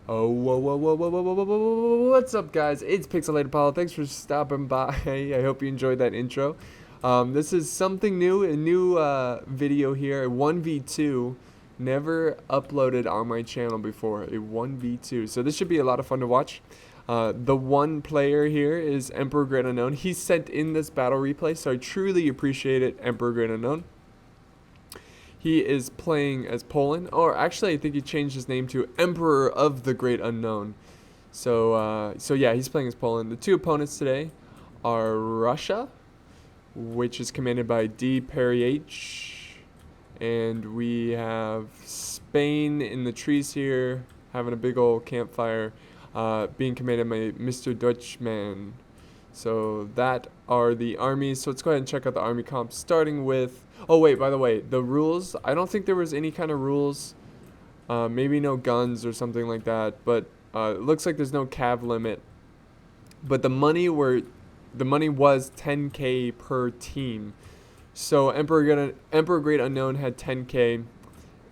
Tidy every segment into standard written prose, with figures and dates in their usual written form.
Oh, whoa, whoa, whoa, whoa, whoa, whoa, whoa, whoa, whoa, what's up, guys? It's Pixelated Apollo. Thanks for stopping by. I hope you enjoyed that intro. This is something new, a new video here, a 1v2. Never uploaded on my channel before, a 1v2. So this should be a lot of fun to watch. The one player here is Emperor Great Unknown. He sent in this battle replay, so I truly appreciate it, Emperor Great Unknown. He is playing as Poland, or actually, I think he changed his name to Emperor of the Great Unknown. So yeah, he's playing as Poland. The two opponents today are Russia, which is commanded by D. Perry-H, and we have Spain in the trees here, having a big old campfire, being commanded by Mr. Dutchman. So that are the armies. So let's go ahead and check out the army comps, starting with. Oh wait, by the way, the rules. I don't think there was any kind of rules. Maybe no guns or something like that. But it looks like there's no cav limit. But the money was 10K per team. So Emperor Great Unknown had 10K,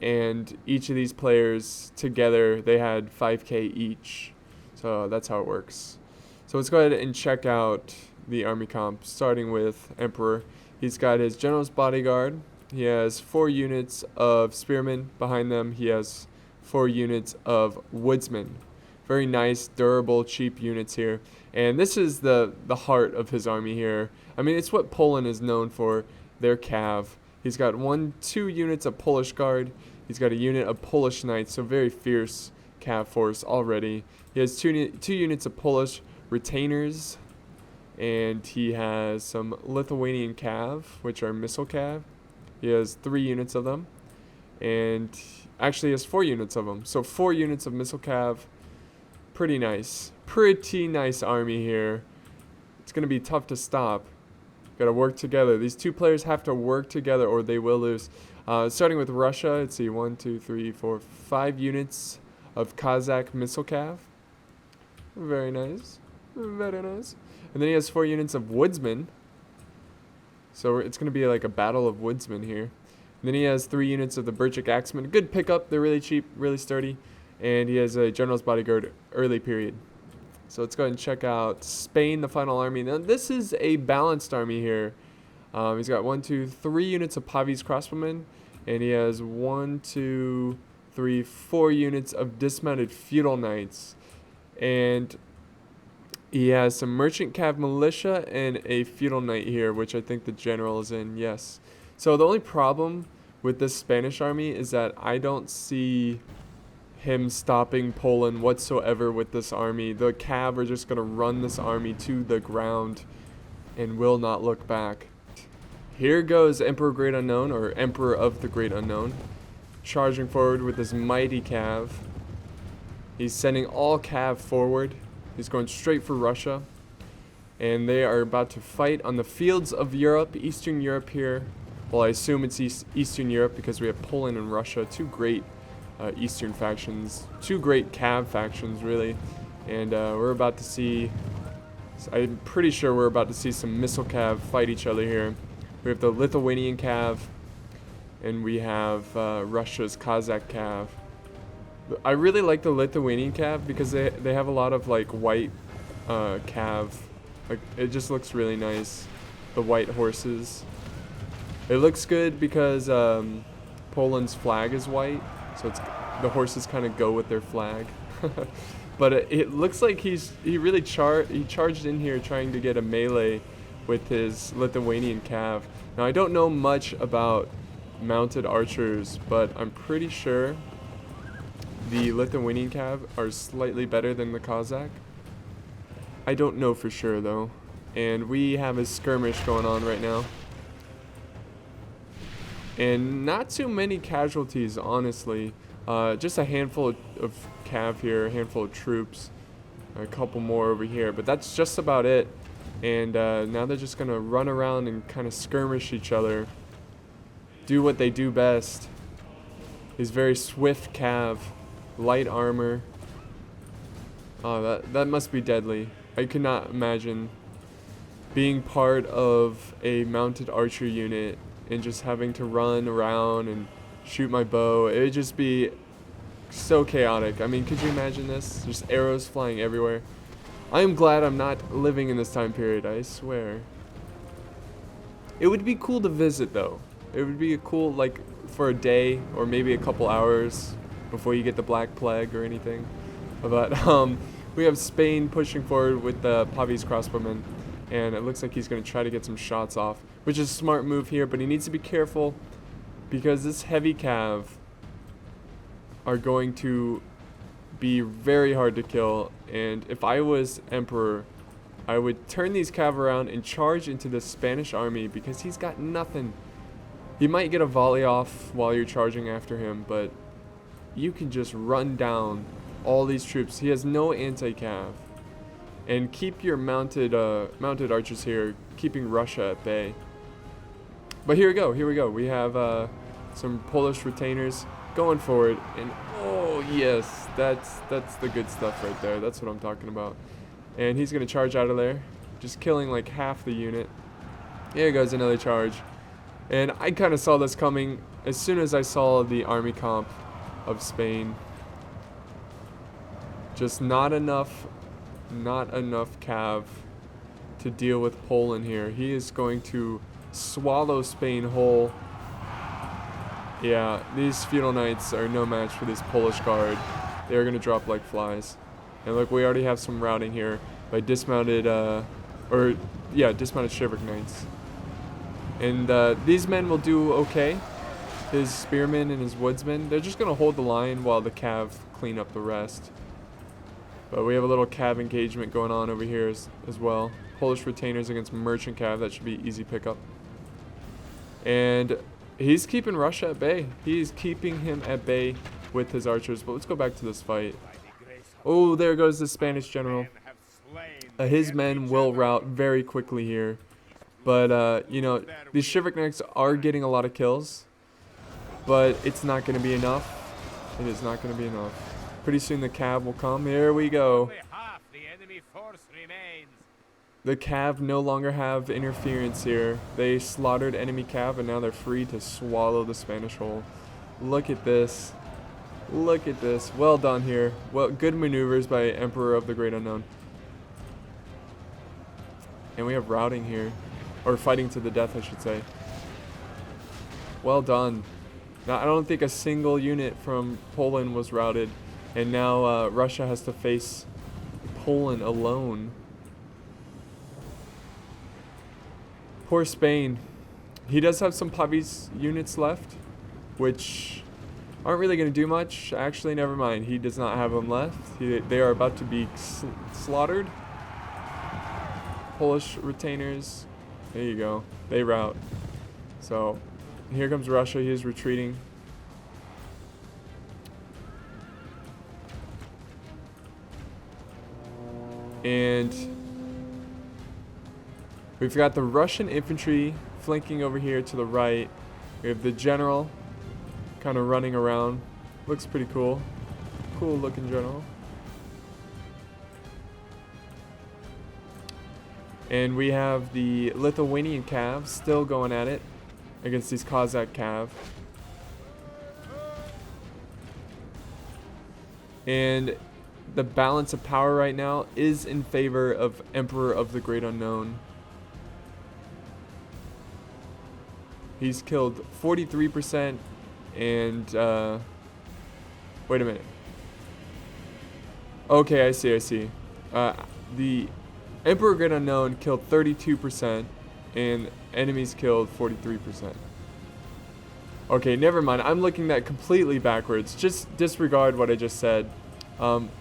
and each of these players together they had 5K each. So that's how it works. So let's go ahead and check out the army comp, starting with Emperor. He's got his General's Bodyguard. He has 4 units of Spearmen. Behind them, he has 4 units of Woodsmen. Very nice, durable, cheap units here. And this is the heart of his army here. I mean, it's what Poland is known for, their cav. He's got 2 units of Polish Guard. He's got a unit of Polish Knights, so very fierce cav force already. He has 2 units of Polish Retainers, and he has some Lithuanian cav, which are missile cav. He has 3 units of them, and actually he has 4 units of them. So 4 units of missile cav. Pretty nice army here. It's gonna be tough to stop. Got to work together. These two players have to work together, or they will lose. Starting with Russia, let's see, 1, 2, 3, 4, 5 units of Kazakh missile cav. Very nice. Very nice. And then he has 4 units of Woodsmen. So it's going to be like a battle of Woodsmen here. And then he has 3 units of the Birchik Axemen. Good pickup. They're really cheap, really sturdy. And he has a General's Bodyguard early period. So let's go ahead and check out Spain, the final army. Now this is a balanced army here. He's got 1, 2, 3 units of Pavis Crossbowmen. And he has 1, 2, 3, 4 units of dismounted Feudal Knights. And he has some Merchant Cav Militia and a Feudal Knight here, which I think the general is in, yes. So the only problem with this Spanish army is that I don't see him stopping Poland whatsoever with this army. The Cav are just going to run this army to the ground and will not look back. Here goes Emperor Great Unknown, or Emperor of the Great Unknown, charging forward with his mighty Cav. He's sending all Cav forward. He's going straight for Russia, and they are about to fight on the fields of Europe, Eastern Europe here. Well, I assume it's Eastern Europe because we have Poland and Russia, 2 great Eastern factions, 2 great Cav factions, really. And we're about to see, I'm pretty sure we're about to see some missile Cav fight each other here. We have the Lithuanian Cav, and we have Russia's Kazakh Cav. I really like the Lithuanian cav because they have a lot of like white cav. Like it just looks really nice. The white horses. It looks good because Poland's flag is white, so the horses kind of go with their flag. But it looks like he charged in here trying to get a melee with his Lithuanian cav. Now I don't know much about mounted archers, but I'm pretty sure the Lithuanian cav are slightly better than the Kazakh. I don't know for sure though. And we have a skirmish going on right now. And not too many casualties, honestly. Just a handful of cav here, a handful of troops. A couple more over here, but that's just about it. And now they're just gonna run around and kind of skirmish each other. Do what they do best. These very swift cav. Light armor. Oh, that must be deadly. I could not imagine being part of a mounted archer unit and just having to run around and shoot my bow. It would just be so chaotic. I mean, could you imagine this? Just arrows flying everywhere. I am glad I'm not living in this time period, I swear. It would be cool to visit, though. It would be a cool, like, for a day or maybe a couple hours before you get the Black Plague or anything. But we have Spain pushing forward with the Pavis crossbowmen, and it looks like he's going to try to get some shots off, which is a smart move here, but he needs to be careful because this heavy cav are going to be very hard to kill, and if I was Emperor, I would turn these cav around and charge into the Spanish army because he's got nothing. He might get a volley off while you're charging after him, but you can just run down all these troops. He has no anti-cav. And keep your mounted archers here, keeping Russia at bay. But here we go. We have some Polish retainers going forward, and oh yes, that's the good stuff right there. That's what I'm talking about. And he's gonna charge out of there, just killing like half the unit. Here goes another charge. And I kind of saw this coming as soon as I saw the army comp of Spain. Just not enough cav to deal with Poland here. He is going to swallow Spain whole. Yeah, these feudal knights are no match for this Polish guard. They're going to drop like flies. And look, we already have some routing here by dismounted, dismounted chivalric knights. And these men will do okay. His spearmen and his woodsmen, they're just going to hold the line while the cav clean up the rest. But we have a little cav engagement going on over here as well. Polish retainers against merchant cav, that should be easy pickup. And he's keeping Russia at bay. He's keeping him at bay with his archers. But let's go back to this fight. Oh, there goes the Spanish general. His men will rout very quickly here. But, you know, these chivalric knights are getting a lot of kills. But it's not going to be enough. It is not going to be enough. Pretty soon the cav will come. Here we go. The cav no longer have interference here. They slaughtered enemy cav and now they're free to swallow the Spanish whole. Look at this. Look at this. Well done here. Well, good maneuvers by Emperor of the Great Unknown. And we have routing here. Or fighting to the death, I should say. Well done. Now, I don't think a single unit from Poland was routed. And now Russia has to face Poland alone. Poor Spain. He does have some Pavis units left, which aren't really going to do much. Actually, never mind. He does not have them left. They are about to be slaughtered. Polish retainers. There you go. They rout. So here comes Russia. He is retreating. And we've got the Russian infantry flanking over here to the right. We have the general kind of running around. Looks pretty cool. Cool looking general. And we have the Lithuanian cav still going at it against these Cossack cav. And the balance of power right now is in favor of Emperor of the Great Unknown. He's killed 43% and wait a minute. Okay, I see. The Emperor Great Unknown killed 32% and enemies killed 43%. Okay, never mind. I'm looking at completely backwards. Just disregard what I just said.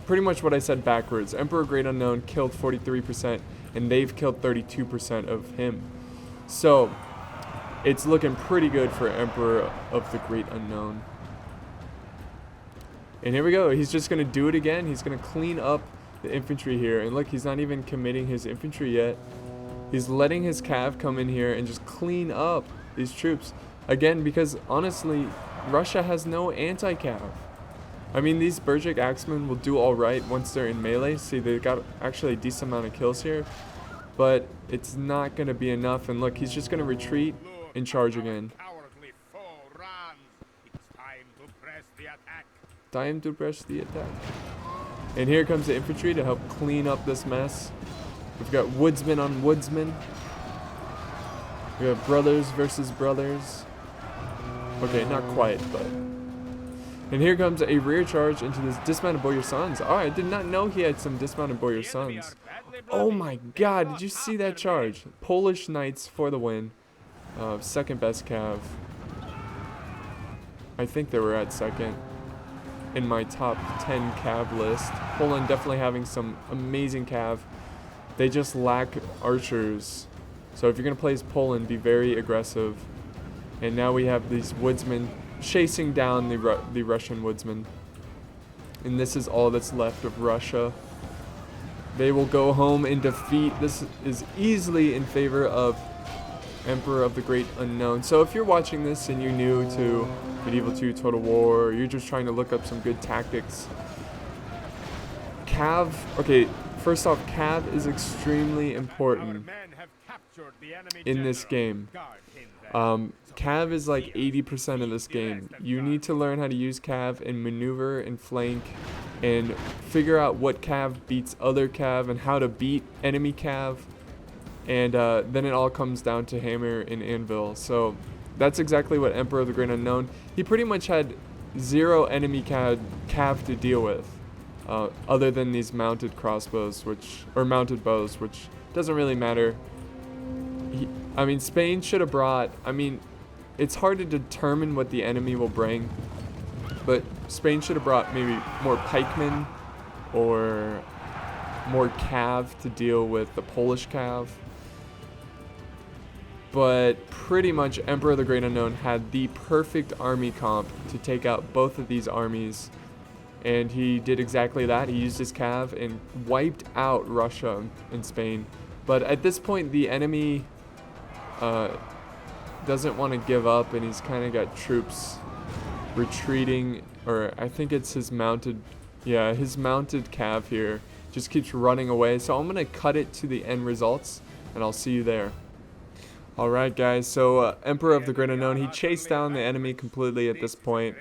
Pretty much what I said backwards. Emperor Great Unknown killed 43% and they've killed 32% of him. So it's looking pretty good for Emperor of the Great Unknown. And here we go. He's just going to do it again. He's going to clean up the infantry here. And look, he's not even committing his infantry yet. He's letting his cav come in here and just clean up these troops. Again, because honestly, Russia has no anti-cav. I mean, these Bergik Axemen will do alright once they're in melee. See, they got actually a decent amount of kills here. But it's not going to be enough. And look, he's just going to retreat and charge again. time to press the attack. And here comes the infantry to help clean up this mess. We've got woodsman on woodsman. We have brothers versus brothers. Okay, not quite, but... And here comes a rear charge into this dismounted Boyar Sons. Oh, I did not know he had some dismounted Boyar Sons. Oh my god, did you see that charge? Polish Knights for the win. Second best cav. I think they were at second in my top 10 cav list. Poland definitely having some amazing cav. They just lack archers. So if you're going to play as Poland, be very aggressive. And now we have these woodsmen chasing down the Russian woodsmen. And this is all that's left of Russia. They will go home in defeat. This is easily in favor of Emperor of the Great Unknown. So if you're watching this and you're new to Medieval 2 Total War, or you're just trying to look up some good tactics, cav, okay, first off, cav is extremely important in this game. Cav is like 80% of this game. You need to learn how to use cav and maneuver and flank and figure out what cav beats other cav and how to beat enemy cav. And then it all comes down to hammer and anvil. So that's exactly what Emperor of the Great Unknown. He pretty much had 0 enemy cav to deal with, other than these mounted crossbows, mounted bows, which doesn't really matter. I mean, Spain should have brought, it's hard to determine what the enemy will bring, but Spain should have brought maybe more pikemen or more cav to deal with the Polish cav. But pretty much Emperor of the Great Unknown had the perfect army comp to take out both of these armies. And he did exactly that. He used his cav and wiped out Russia and Spain. But at this point, the enemy doesn't want to give up, and he's kind of got troops retreating, or I think it's his mounted cav here just keeps running away. So I'm going to cut it to the end results, and I'll see you there. Alright guys, so Emperor of the Great Unknown, he chased down the enemy completely at this point,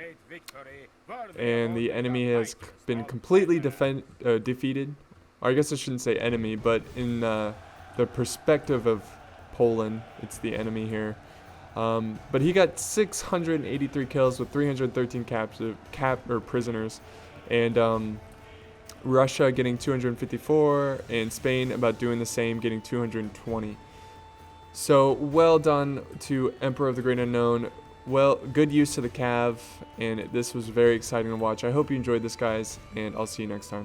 and the enemy has been completely defeated. Or I guess I shouldn't say enemy, but in the perspective of Poland, it's the enemy here. But he got 683 kills with 313 prisoners, and Russia getting 254, and Spain about doing the same, getting 220. So well done to Emperor of the Great Unknown. Well, good use of the cav, and this was very exciting to watch. I hope you enjoyed this, guys, and I'll see you next time.